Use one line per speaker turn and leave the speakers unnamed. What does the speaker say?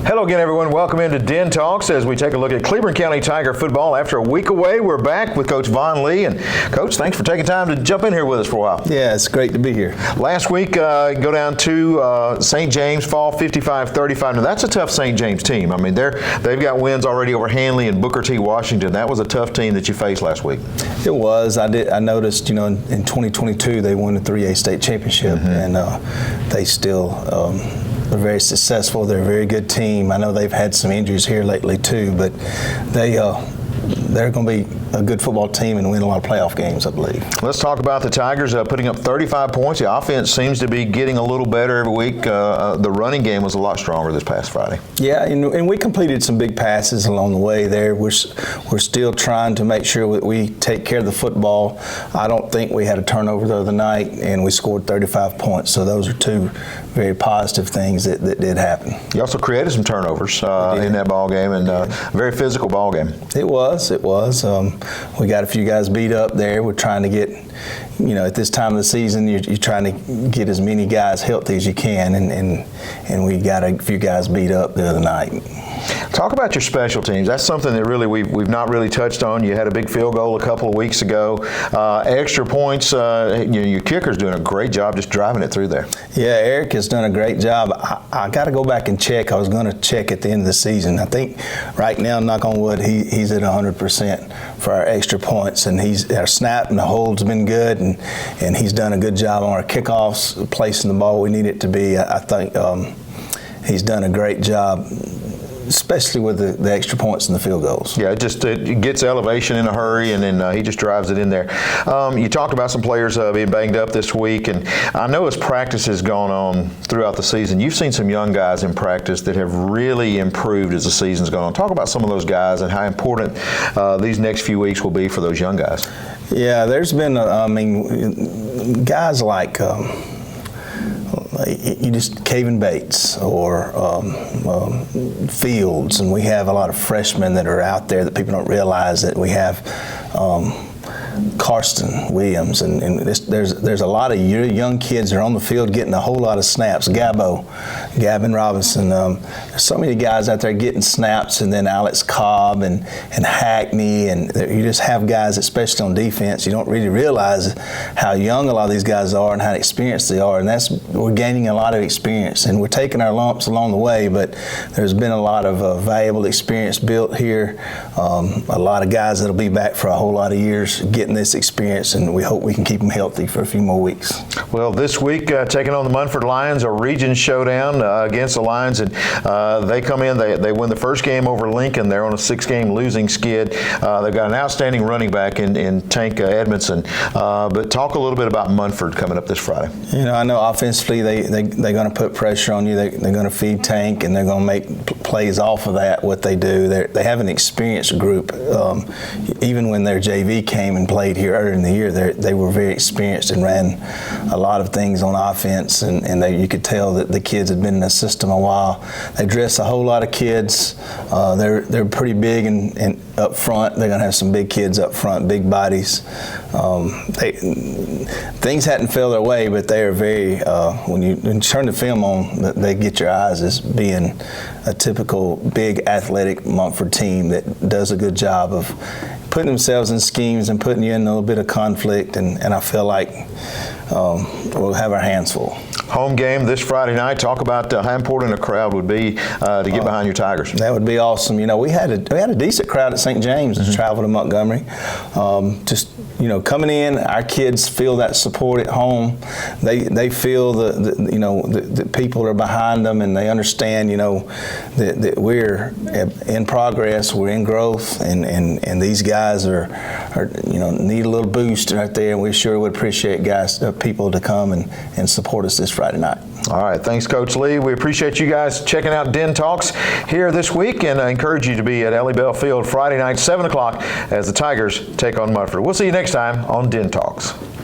Hello again, everyone. Welcome into Den Talks as we take a look at Cleburne County Tiger football. After a week away, we're back with Coach Von Lee. And Coach, thanks for taking time to jump in here with us for a while.
Yeah, it's great to be here.
Last week, go down to St. James, fall 55-35. Now, that's a tough St. James team. I mean, they've got wins already over Hanley and Booker T. Washington. That was a tough team that you faced last week.
It was. I noticed, in 2022, they won the 3A state championship, and they still they're very successful. They're a very good team. I know they've had some injuries here lately too, but they're going to be a good football team and win a lot of playoff games, I believe.
Let's talk about the Tigers putting up 35 points. The offense seems to be getting a little better every week. The running game was a lot stronger this past Friday. Yeah,
and we completed some big passes along the way there. We're still trying to make sure that we take care of the football. I don't think we had a turnover the other night, and we scored 35 points. So those are two very positive things that did happen.
You also created some turnovers in that ball game, and a very physical ball game.
It was. We got a few guys beat up there. We're trying to get, at this time of the season, you're trying to get as many guys healthy as you can, and we got a few guys beat up the other night.
Talk about your special teams. That's something that really we've not really touched on. You had a big field goal a couple of weeks ago. Extra points. Your kicker's doing a great job just driving it through there.
Yeah, Eric has done a great job. I got to go back and check. I was going to check at the end of the season. I think right now, knock on wood, he's at 100% for our extra points, and our snap and the hold's been good, and he's done a good job on our kickoffs, placing the ball where we need it to be. I think he's done a great job, especially with the extra points and the field goals.
Yeah, it gets elevation in a hurry, and then he just drives it in there. You talked about some players being banged up this week, and I know as practice has gone on throughout the season, you've seen some young guys in practice that have really improved as the season's gone on. Talk about some of those guys and how important these next few weeks will be for those young guys.
Yeah, there's been, guys like Caven Bates or Fields, and we have a lot of freshmen that are out there that people don't realize that we have. Karsten Williams, and there's a lot of young kids that are on the field getting a whole lot of snaps. Gavin Robinson. There's so many guys out there getting snaps, and then Alex Cobb and Hackney, and you just have guys, especially on defense, you don't really realize how young a lot of these guys are and how experienced they are, and we're gaining a lot of experience, and we're taking our lumps along the way, but there's been a lot of valuable experience built here. A lot of guys that'll be back for a whole lot of years getting this experience, and we hope we can keep them healthy for a few more weeks.
Well, this week, taking on the Munford Lions, a region showdown against the Lions, and they come in, they win the first game over Lincoln. They're on a 6-game losing skid. They've got an outstanding running back in Tank Edmondson. But talk a little bit about Munford coming up this Friday.
I know offensively they're going to put pressure on you. They're going to feed Tank, and they're going to make plays off of that, what they do. They have an experienced group. Even when their JV came and played here earlier in the year, they were very experienced and ran a lot of things on offense, and you could tell that the kids had been in the system a while. They dress a whole lot of kids. They're pretty big and up front. They're going to have some big kids up front, big bodies. Things hadn't fell their way, but they are very, when you turn the film on, they get your eyes as being a typical big athletic Munford team that does a good job of putting themselves in schemes and putting you in a little bit of conflict, and I feel like we'll have our hands full.
Home game this Friday night. Talk about how important a crowd would be to get behind your Tigers.
That would be awesome. We had a decent crowd at St. James to travel to Montgomery. Coming in, our kids feel that support at home. They feel the people are behind them, and they understand that we're in progress, we're in growth, and these guys are need a little boost right there, and we sure would appreciate people to come and support us this Friday night.
All right, thanks, Coach Lee. We appreciate you guys checking out Den Talks here this week, and I encourage you to be at Ellie Bell Field Friday night, 7 o'clock, as the Tigers take on Munford. We'll see you next time on Den Talks.